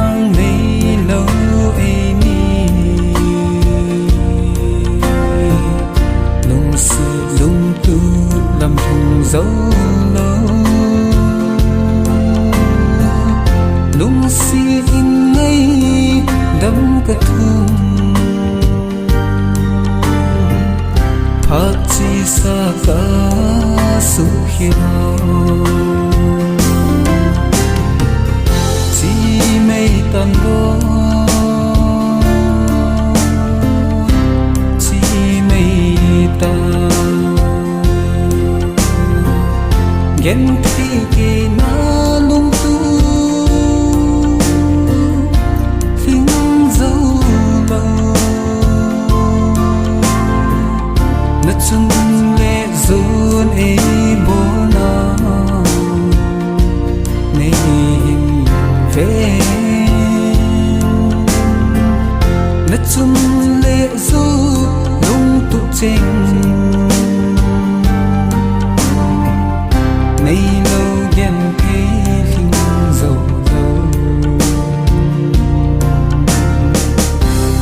mang này lâu ấy ni nung sự lung tu làm thùng dấu lâu nung si in ngay đâm cả thùng phát chi sa cả su hiền tan vô chỉ mây ta ghen thi kỳ na lung tu phình dấu bao nát chân lệ dồn ấy bố na này về chung lệ du lung tu trình nay lâu ghen thế hình dầu dầu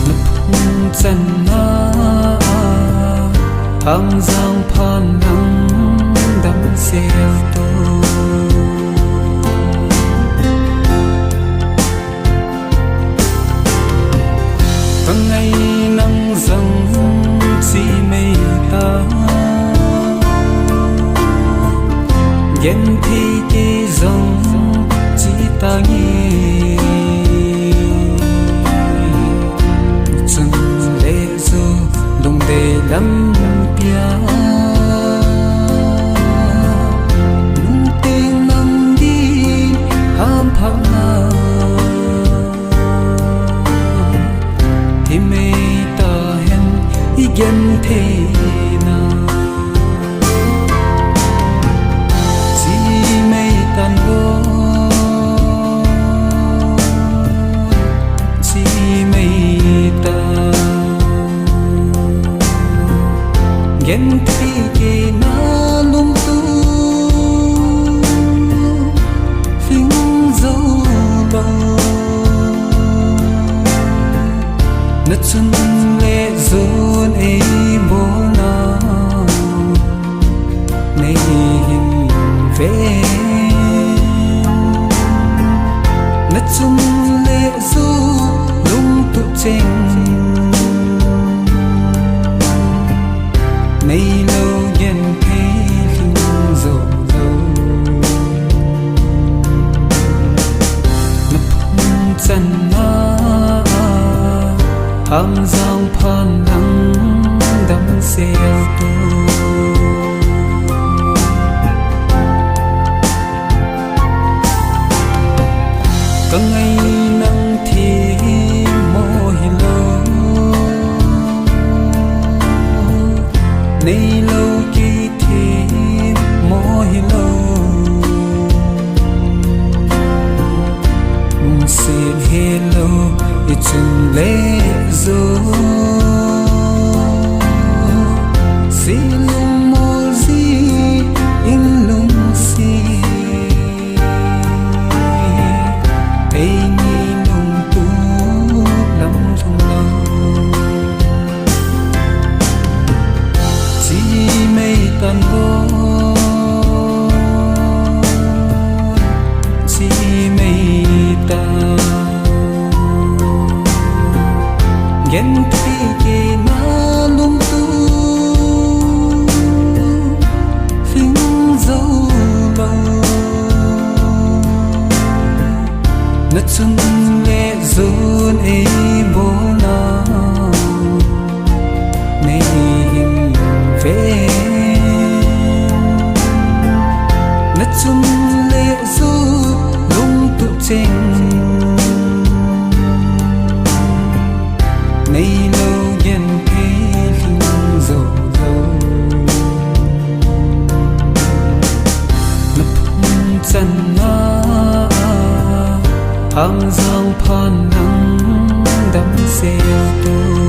nấp hung chân na hàng giang phan nắng đắm xeo tô ngày nắng dâng chỉ mây ta ghen thi cái dòng chỉ ta nghe chân lệ du đồng đề lắm pia nung tên nắng đi ham phăng na mê ta hen i ghen thế na chỉ mây tan vô chỉ mây ta ghen thế cái na lung tu phình dấu bao nát chân lệ dồn ấy bố na này về nát chân lệ du lung tu trình này lâu ghen thế hình dầu dầu nấp hung chân na hàng giang phan nắng đắm xeo tô cả ngày nắng thì mô hi lâu nay lâu kỳ thì mô hi lâu mùng xin hi lâu ít chân lệ du si lung mô di in lung si ấy ni nung tu lắm thùng lâu chỉ mây tan vô chỉ mây ta ghen thi kỳ na lung tu phình dấu bao nát chân lệ dồn ấy bố na này về nát chân lệ du lung tu trình nay lâu ghen thế hình dầu dầu nấp hung chân na hàng giang phan nắng đắm xeo tô